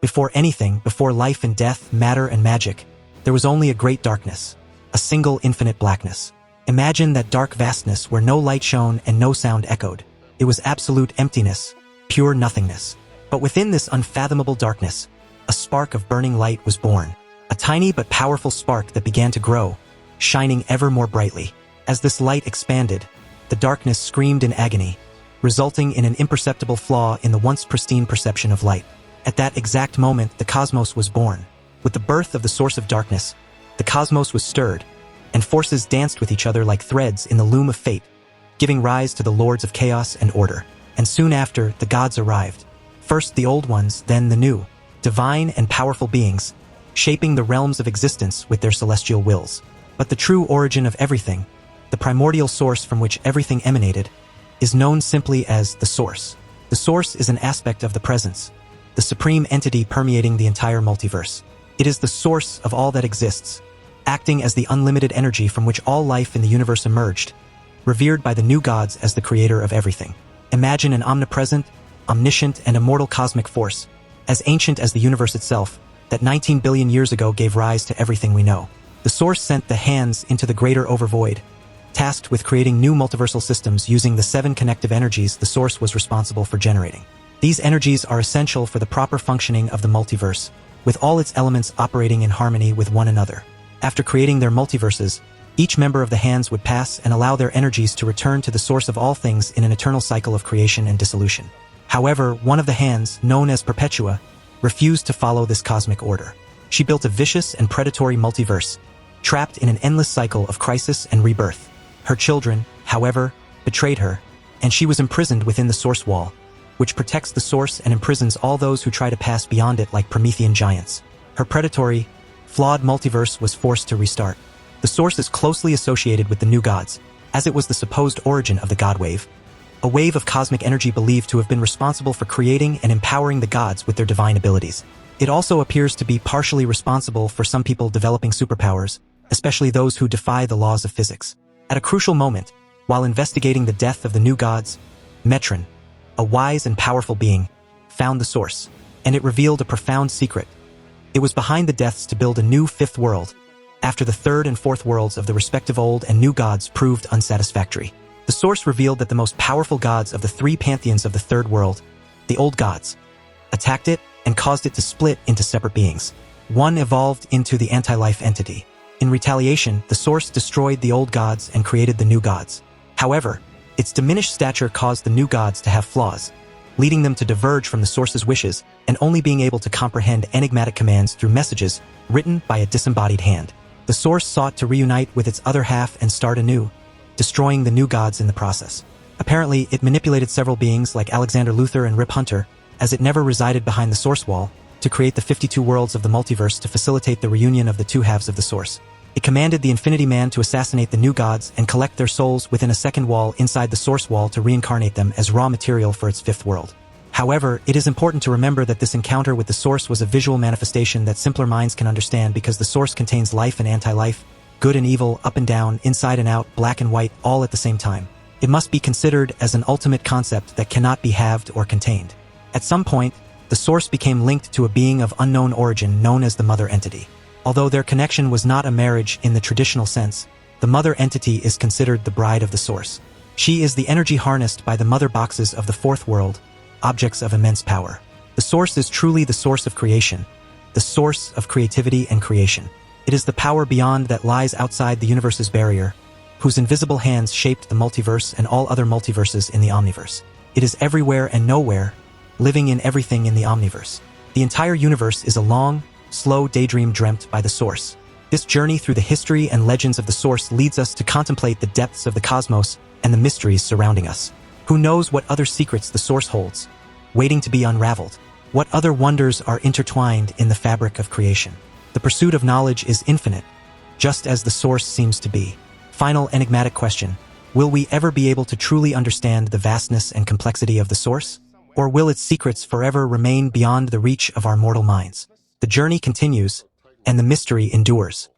Before life and death, matter and magic, there was only a great darkness, a single infinite blackness. Imagine that dark vastness where no light shone and no sound echoed. It was absolute emptiness, pure nothingness. But within this unfathomable darkness, a spark of burning light was born. A tiny but powerful spark that began to grow, shining ever more brightly. As this light expanded, the darkness screamed in agony, resulting in an imperceptible flaw in the once pristine perception of light. At that exact moment, the cosmos was born. With the birth of the source of darkness, the cosmos was stirred, and forces danced with each other like threads in the loom of fate, giving rise to the lords of chaos and order. And soon after, the gods arrived. First the old ones, then the new, divine and powerful beings, shaping the realms of existence with their celestial wills. But the true origin of everything, the primordial source from which everything emanated, is known simply as the Source. The Source is an aspect of the presence, the supreme entity permeating the entire multiverse. It is the source of all that exists, acting as the unlimited energy from which all life in the universe emerged, revered by the new gods as the creator of everything. Imagine an omnipresent, omniscient, and immortal cosmic force, as ancient as the universe itself, that 19 billion years ago gave rise to everything we know. The Source sent the hands into the greater overvoid, tasked with creating new multiversal systems using the 7 connective energies the Source was responsible for generating. These energies are essential for the proper functioning of the multiverse, with all its elements operating in harmony with one another. After creating their multiverses, each member of the hands would pass and allow their energies to return to the source of all things in an eternal cycle of creation and dissolution. However, one of the hands, known as Perpetua, refused to follow this cosmic order. She built a vicious and predatory multiverse, trapped in an endless cycle of crisis and rebirth. Her children, however, betrayed her, and she was imprisoned within the Source Wall, which protects the Source and imprisons all those who try to pass beyond it like Promethean giants. Her predatory, flawed multiverse was forced to restart. The Source is closely associated with the new gods, as it was the supposed origin of the God Wave, a wave of cosmic energy believed to have been responsible for creating and empowering the gods with their divine abilities. It also appears to be partially responsible for some people developing superpowers, especially those who defy the laws of physics. At a crucial moment, while investigating the death of the new gods, Metron, a wise and powerful being, found the Source, and it revealed a profound secret. It was behind the deaths to build a new 5th world, after the 3rd and 4th worlds of the respective old and new gods proved unsatisfactory. The Source revealed that the most powerful gods of the 3 pantheons of the 3rd world, the old gods, attacked it and caused it to split into separate beings. One evolved into the anti-life entity. In retaliation, the Source destroyed the old gods and created the new gods. However, its diminished stature caused the new gods to have flaws, leading them to diverge from the Source's wishes and only being able to comprehend enigmatic commands through messages written by a disembodied hand. The Source sought to reunite with its other half and start anew, destroying the new gods in the process. Apparently, it manipulated several beings like Alexander Luthor and Rip Hunter, as it never resided behind the Source Wall, to create the 52 worlds of the multiverse to facilitate the reunion of the two halves of the Source. It commanded the Infinity Man to assassinate the new gods and collect their souls within a second wall inside the Source Wall to reincarnate them as raw material for its 5th world. However, it is important to remember that this encounter with the Source was a visual manifestation that simpler minds can understand because the Source contains life and anti-life, good and evil, up and down, inside and out, black and white, all at the same time. It must be considered as an ultimate concept that cannot be halved or contained. At some point, the Source became linked to a being of unknown origin known as the Mother Entity. Although their connection was not a marriage in the traditional sense, the Mother Entity is considered the bride of the Source. She is the energy harnessed by the mother boxes of the 4th world, objects of immense power. The Source is truly the source of creation, the source of creativity and creation. It is the power beyond that lies outside the universe's barrier, whose invisible hands shaped the multiverse and all other multiverses in the omniverse. It is everywhere and nowhere, living in everything in the omniverse. The entire universe is a long, slow daydream dreamt by the Source. This journey through the history and legends of the Source leads us to contemplate the depths of the cosmos and the mysteries surrounding us. Who knows what other secrets the Source holds, waiting to be unraveled? What other wonders are intertwined in the fabric of creation? The pursuit of knowledge is infinite, just as the Source seems to be. Final enigmatic question: will we ever be able to truly understand the vastness and complexity of the Source? Or will its secrets forever remain beyond the reach of our mortal minds? The journey continues, and the mystery endures.